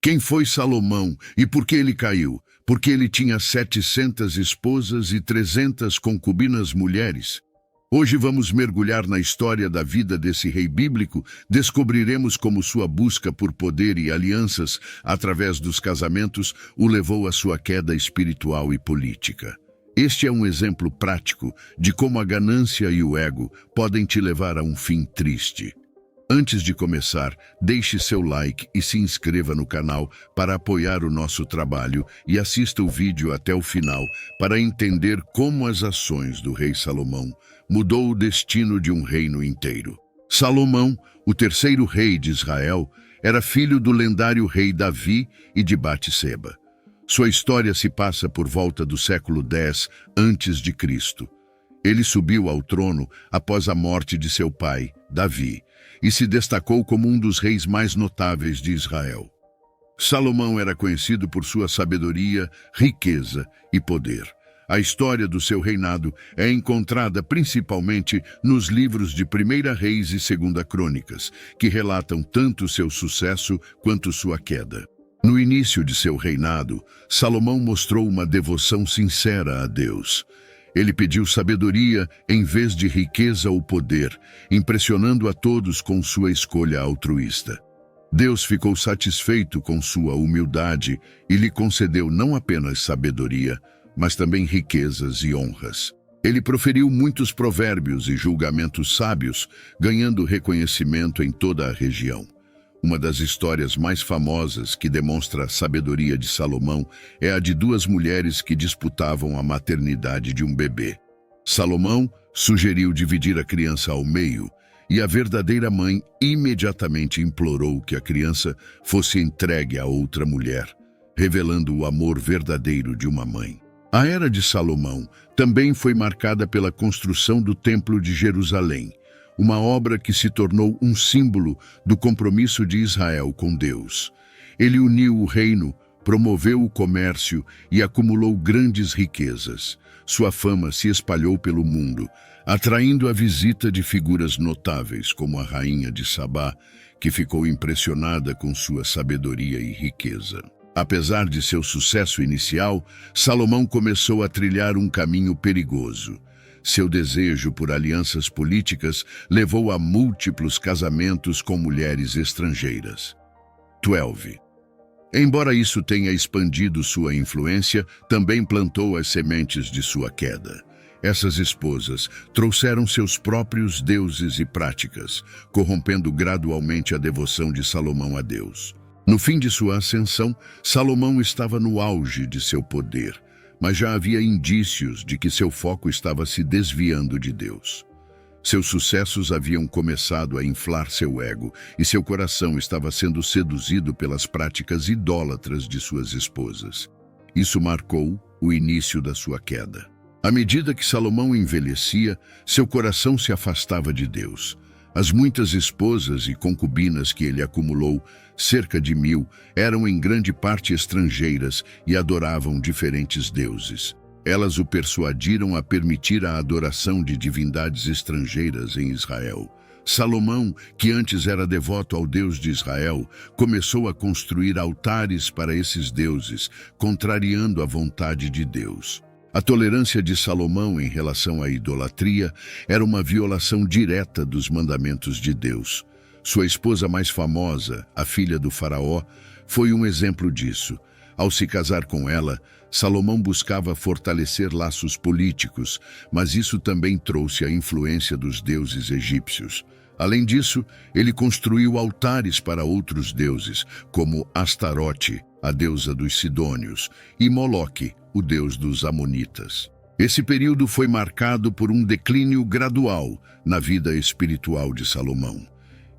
Quem foi Salomão e por que ele caiu? Porque ele tinha 700 esposas e 300 concubinas mulheres. Hoje vamos mergulhar na história da vida desse rei bíblico, descobriremos como sua busca por poder e alianças, através dos casamentos, o levou à sua queda espiritual e política. Este é um exemplo prático de como a ganância e o ego podem te levar a um fim triste. Antes de começar, deixe seu like e se inscreva no canal para apoiar o nosso trabalho e assista o vídeo até o final para entender como as ações do rei Salomão mudou o destino de um reino inteiro. Salomão, o terceiro rei de Israel, era filho do lendário rei Davi e de Batseba. Sua história se passa por volta do século X a.C. Ele subiu ao trono após a morte de seu pai, Davi, e se destacou como um dos reis mais notáveis de Israel. Salomão era conhecido por sua sabedoria, riqueza e poder. A história do seu reinado é encontrada principalmente nos livros de 1 Reis e 2 Crônicas, que relatam tanto seu sucesso quanto sua queda. No início de seu reinado, Salomão mostrou uma devoção sincera a Deus. Ele pediu sabedoria em vez de riqueza ou poder, impressionando a todos com sua escolha altruísta. Deus ficou satisfeito com sua humildade e lhe concedeu não apenas sabedoria, mas também riquezas e honras. Ele proferiu muitos provérbios e julgamentos sábios, ganhando reconhecimento em toda a região. Uma das histórias mais famosas que demonstra a sabedoria de Salomão é a de duas mulheres que disputavam a maternidade de um bebê. Salomão sugeriu dividir a criança ao meio e a verdadeira mãe imediatamente implorou que a criança fosse entregue a outra mulher, revelando o amor verdadeiro de uma mãe. A era de Salomão também foi marcada pela construção do Templo de Jerusalém, uma obra que se tornou um símbolo do compromisso de Israel com Deus. Ele uniu o reino, promoveu o comércio e acumulou grandes riquezas. Sua fama se espalhou pelo mundo, atraindo a visita de figuras notáveis como a rainha de Sabá, que ficou impressionada com sua sabedoria e riqueza. Apesar de seu sucesso inicial, Salomão começou a trilhar um caminho perigoso. Seu desejo por alianças políticas levou a múltiplos casamentos com mulheres estrangeiras. 12. Embora isso tenha expandido sua influência, também plantou as sementes de sua queda. Essas esposas trouxeram seus próprios deuses e práticas, corrompendo gradualmente a devoção de Salomão a Deus. No fim de sua ascensão, Salomão estava no auge de seu poder, mas já havia indícios de que seu foco estava se desviando de Deus. Seus sucessos haviam começado a inflar seu ego e seu coração estava sendo seduzido pelas práticas idólatras de suas esposas. Isso marcou o início da sua queda. À medida que Salomão envelhecia, seu coração se afastava de Deus. As muitas esposas e concubinas que ele acumulou, cerca de 1000, eram em grande parte estrangeiras e adoravam diferentes deuses. Elas o persuadiram a permitir a adoração de divindades estrangeiras em Israel. Salomão, que antes era devoto ao Deus de Israel, começou a construir altares para esses deuses, contrariando a vontade de Deus. A tolerância de Salomão em relação à idolatria era uma violação direta dos mandamentos de Deus. Sua esposa mais famosa, a filha do faraó, foi um exemplo disso. Ao se casar com ela, Salomão buscava fortalecer laços políticos, mas isso também trouxe a influência dos deuses egípcios. Além disso, ele construiu altares para outros deuses, como Astarote, a deusa dos Sidônios, e Moloque, o deus dos Amonitas. Esse período foi marcado por um declínio gradual na vida espiritual de Salomão.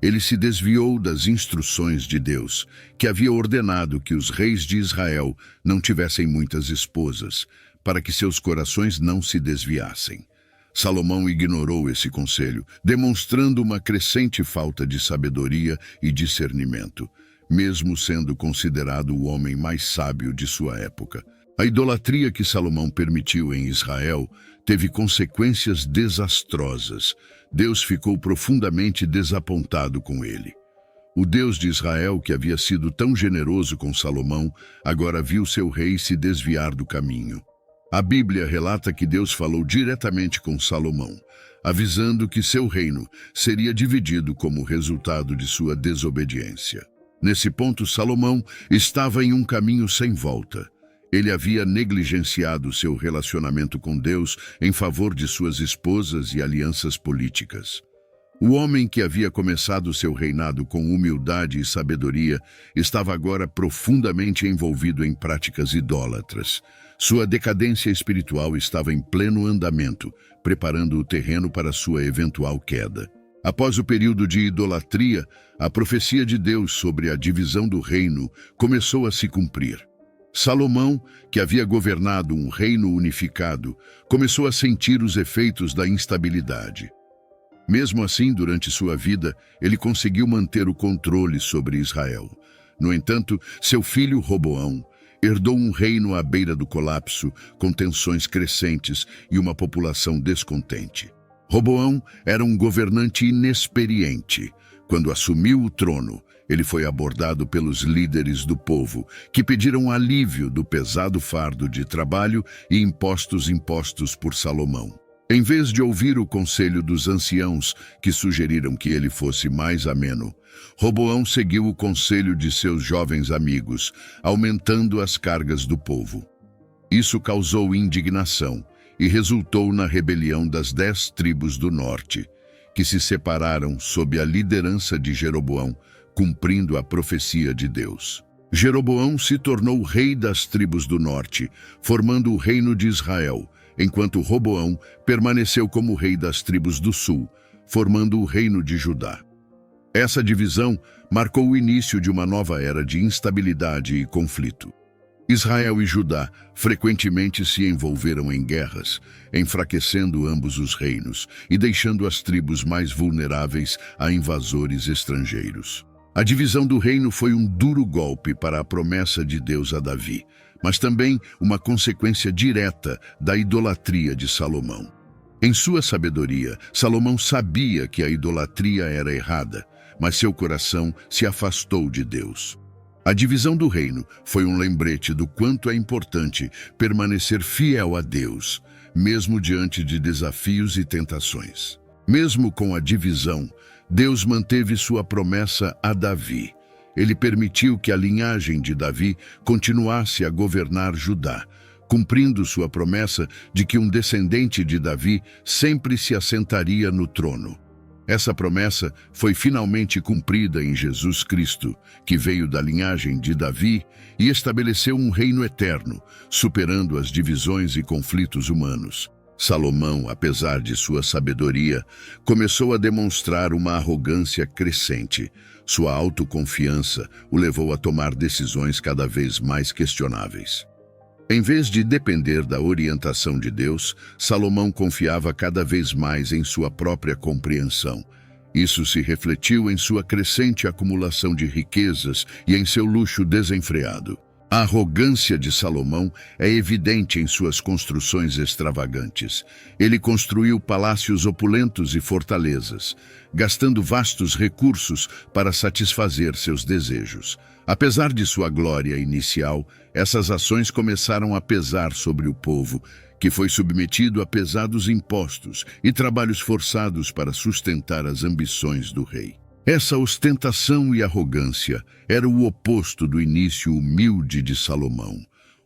Ele se desviou das instruções de Deus, que havia ordenado que os reis de Israel não tivessem muitas esposas, para que seus corações não se desviassem. Salomão ignorou esse conselho, demonstrando uma crescente falta de sabedoria e discernimento, mesmo sendo considerado o homem mais sábio de sua época. A idolatria que Salomão permitiu em Israel teve consequências desastrosas. Deus ficou profundamente desapontado com ele. O Deus de Israel, que havia sido tão generoso com Salomão, agora viu seu rei se desviar do caminho. A Bíblia relata que Deus falou diretamente com Salomão, avisando que seu reino seria dividido como resultado de sua desobediência. Nesse ponto, Salomão estava em um caminho sem volta. Ele havia negligenciado seu relacionamento com Deus em favor de suas esposas e alianças políticas. O homem que havia começado seu reinado com humildade e sabedoria estava agora profundamente envolvido em práticas idólatras. Sua decadência espiritual estava em pleno andamento, preparando o terreno para sua eventual queda. Após o período de idolatria, a profecia de Deus sobre a divisão do reino começou a se cumprir. Salomão, que havia governado um reino unificado, começou a sentir os efeitos da instabilidade. Mesmo assim, durante sua vida, ele conseguiu manter o controle sobre Israel. No entanto, seu filho Roboão herdou um reino à beira do colapso, com tensões crescentes e uma população descontente. Roboão era um governante inexperiente. Quando assumiu o trono, ele foi abordado pelos líderes do povo, que pediram alívio do pesado fardo de trabalho e impostos por Salomão. Em vez de ouvir o conselho dos anciãos, que sugeriram que ele fosse mais ameno, Roboão seguiu o conselho de seus jovens amigos, aumentando as cargas do povo. Isso causou indignação e resultou na rebelião das 10 tribos do norte, que se separaram sob a liderança de Jeroboão, cumprindo a profecia de Deus. Jeroboão se tornou rei das tribos do norte, formando o reino de Israel, enquanto Roboão permaneceu como rei das tribos do sul, formando o reino de Judá. Essa divisão marcou o início de uma nova era de instabilidade e conflito. Israel e Judá frequentemente se envolveram em guerras, enfraquecendo ambos os reinos e deixando as tribos mais vulneráveis a invasores estrangeiros. A divisão do reino foi um duro golpe para a promessa de Deus a Davi, mas também uma consequência direta da idolatria de Salomão. Em sua sabedoria, Salomão sabia que a idolatria era errada, mas seu coração se afastou de Deus. A divisão do reino foi um lembrete do quanto é importante permanecer fiel a Deus, mesmo diante de desafios e tentações. Mesmo com a divisão, Deus manteve sua promessa a Davi. Ele permitiu que a linhagem de Davi continuasse a governar Judá, cumprindo sua promessa de que um descendente de Davi sempre se assentaria no trono. Essa promessa foi finalmente cumprida em Jesus Cristo, que veio da linhagem de Davi e estabeleceu um reino eterno, superando as divisões e conflitos humanos. Salomão, apesar de sua sabedoria, começou a demonstrar uma arrogância crescente. Sua autoconfiança o levou a tomar decisões cada vez mais questionáveis. Em vez de depender da orientação de Deus, Salomão confiava cada vez mais em sua própria compreensão. Isso se refletiu em sua crescente acumulação de riquezas e em seu luxo desenfreado. A arrogância de Salomão é evidente em suas construções extravagantes. Ele construiu palácios opulentos e fortalezas, gastando vastos recursos para satisfazer seus desejos. Apesar de sua glória inicial, essas ações começaram a pesar sobre o povo, que foi submetido a pesados impostos e trabalhos forçados para sustentar as ambições do rei. Essa ostentação e arrogância era o oposto do início humilde de Salomão.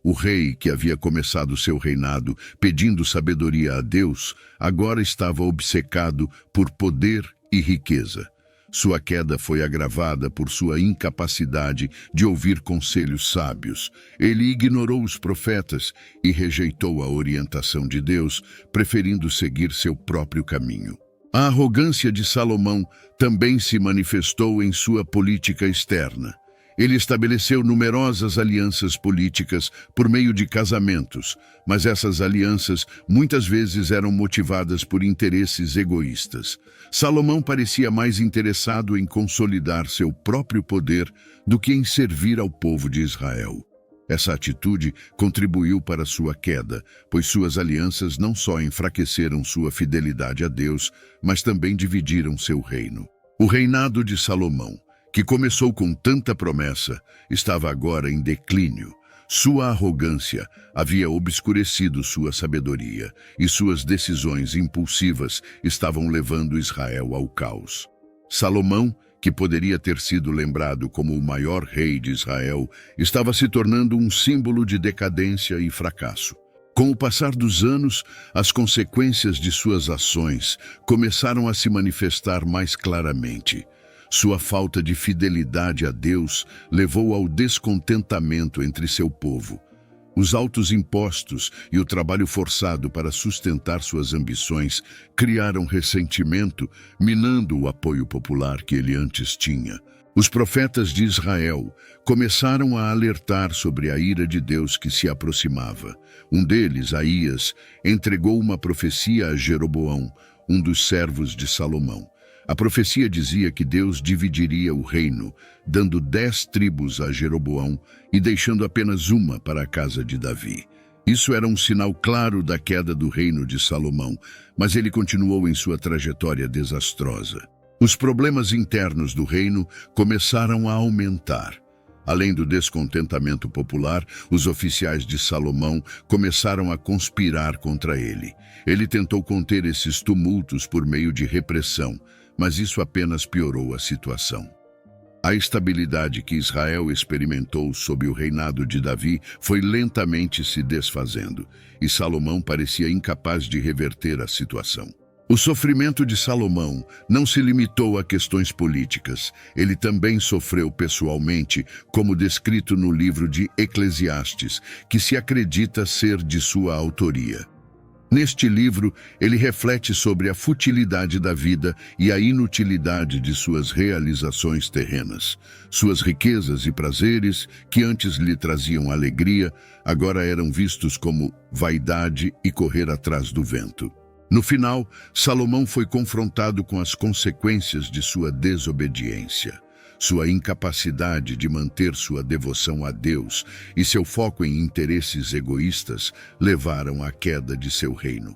O rei, que havia começado seu reinado pedindo sabedoria a Deus, agora estava obcecado por poder e riqueza. Sua queda foi agravada por sua incapacidade de ouvir conselhos sábios. Ele ignorou os profetas e rejeitou a orientação de Deus, preferindo seguir seu próprio caminho. A arrogância de Salomão também se manifestou em sua política externa. Ele estabeleceu numerosas alianças políticas por meio de casamentos, mas essas alianças muitas vezes eram motivadas por interesses egoístas. Salomão parecia mais interessado em consolidar seu próprio poder do que em servir ao povo de Israel. Essa atitude contribuiu para sua queda, pois suas alianças não só enfraqueceram sua fidelidade a Deus, mas também dividiram seu reino. O reinado de Salomão, que começou com tanta promessa, estava agora em declínio. Sua arrogância havia obscurecido sua sabedoria e suas decisões impulsivas estavam levando Israel ao caos. Salomão, que poderia ter sido lembrado como o maior rei de Israel, estava se tornando um símbolo de decadência e fracasso. Com o passar dos anos, as consequências de suas ações começaram a se manifestar mais claramente. Sua falta de fidelidade a Deus levou ao descontentamento entre seu povo. Os altos impostos e o trabalho forçado para sustentar suas ambições criaram ressentimento, minando o apoio popular que ele antes tinha. Os profetas de Israel começaram a alertar sobre a ira de Deus que se aproximava. Um deles, Aías, entregou uma profecia a Jeroboão, um dos servos de Salomão. A profecia dizia que Deus dividiria o reino, dando 10 tribos a Jeroboão e deixando apenas uma para a casa de Davi. Isso era um sinal claro da queda do reino de Salomão, mas ele continuou em sua trajetória desastrosa. Os problemas internos do reino começaram a aumentar. Além do descontentamento popular, os oficiais de Salomão começaram a conspirar contra ele. Ele tentou conter esses tumultos por meio de repressão, mas isso apenas piorou a situação. A estabilidade que Israel experimentou sob o reinado de Davi foi lentamente se desfazendo, e Salomão parecia incapaz de reverter a situação. O sofrimento de Salomão não se limitou a questões políticas. Ele também sofreu pessoalmente, como descrito no livro de Eclesiastes, que se acredita ser de sua autoria. Neste livro, ele reflete sobre a futilidade da vida e a inutilidade de suas realizações terrenas. Suas riquezas e prazeres, que antes lhe traziam alegria, agora eram vistos como vaidade e correr atrás do vento. No final, Salomão foi confrontado com as consequências de sua desobediência. Sua incapacidade de manter sua devoção a Deus e seu foco em interesses egoístas levaram à queda de seu reino.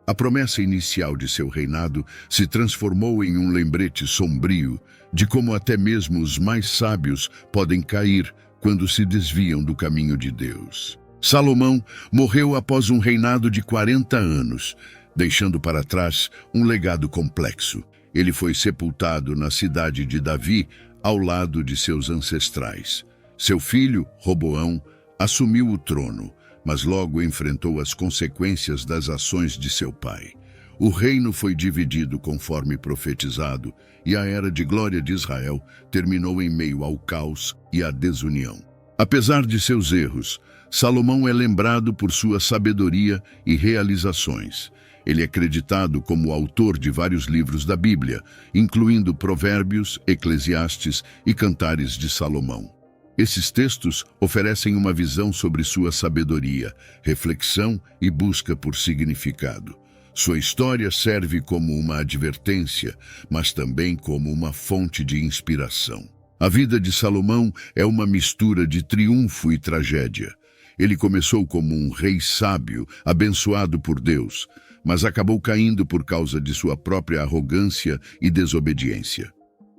A promessa inicial de seu reinado se transformou em um lembrete sombrio de como até mesmo os mais sábios podem cair quando se desviam do caminho de Deus. Salomão morreu após um reinado de 40 anos, deixando para trás um legado complexo. Ele foi sepultado na cidade de Davi, ao lado de seus ancestrais. Seu filho, Roboão, assumiu o trono, mas logo enfrentou as consequências das ações de seu pai. O reino foi dividido conforme profetizado, e a era de glória de Israel terminou em meio ao caos e à desunião. Apesar de seus erros, Salomão é lembrado por sua sabedoria e realizações. Ele é acreditado como autor de vários livros da Bíblia, incluindo Provérbios, Eclesiastes e Cantares de Salomão. Esses textos oferecem uma visão sobre sua sabedoria, reflexão e busca por significado. Sua história serve como uma advertência, mas também como uma fonte de inspiração. A vida de Salomão é uma mistura de triunfo e tragédia. Ele começou como um rei sábio, abençoado por Deus, mas acabou caindo por causa de sua própria arrogância e desobediência.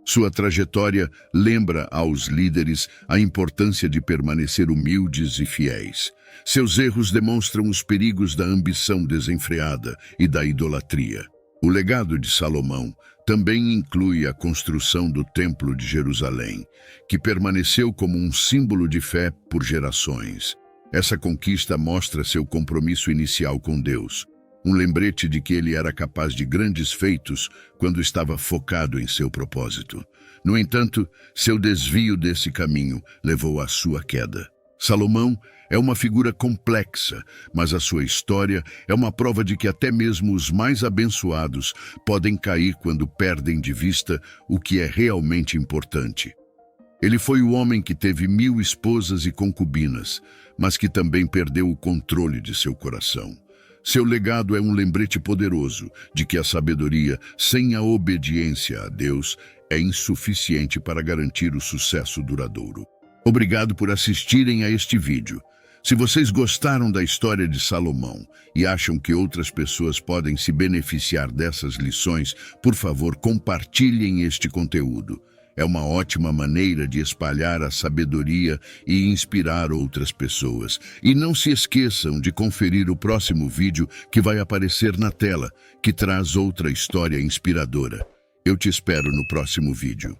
Sua trajetória lembra aos líderes a importância de permanecer humildes e fiéis. Seus erros demonstram os perigos da ambição desenfreada e da idolatria. O legado de Salomão também inclui a construção do Templo de Jerusalém, que permaneceu como um símbolo de fé por gerações. Essa conquista mostra seu compromisso inicial com Deus, um lembrete de que ele era capaz de grandes feitos quando estava focado em seu propósito. No entanto, seu desvio desse caminho levou à sua queda. Salomão é uma figura complexa, mas a sua história é uma prova de que até mesmo os mais abençoados podem cair quando perdem de vista o que é realmente importante. Ele foi o homem que teve 1000 esposas e concubinas, mas que também perdeu o controle de seu coração. Seu legado é um lembrete poderoso de que a sabedoria, sem a obediência a Deus, é insuficiente para garantir o sucesso duradouro. Obrigado por assistirem a este vídeo. Se vocês gostaram da história de Salomão e acham que outras pessoas podem se beneficiar dessas lições, por favor, compartilhem este conteúdo. É uma ótima maneira de espalhar a sabedoria e inspirar outras pessoas. E não se esqueçam de conferir o próximo vídeo que vai aparecer na tela, que traz outra história inspiradora. Eu te espero no próximo vídeo.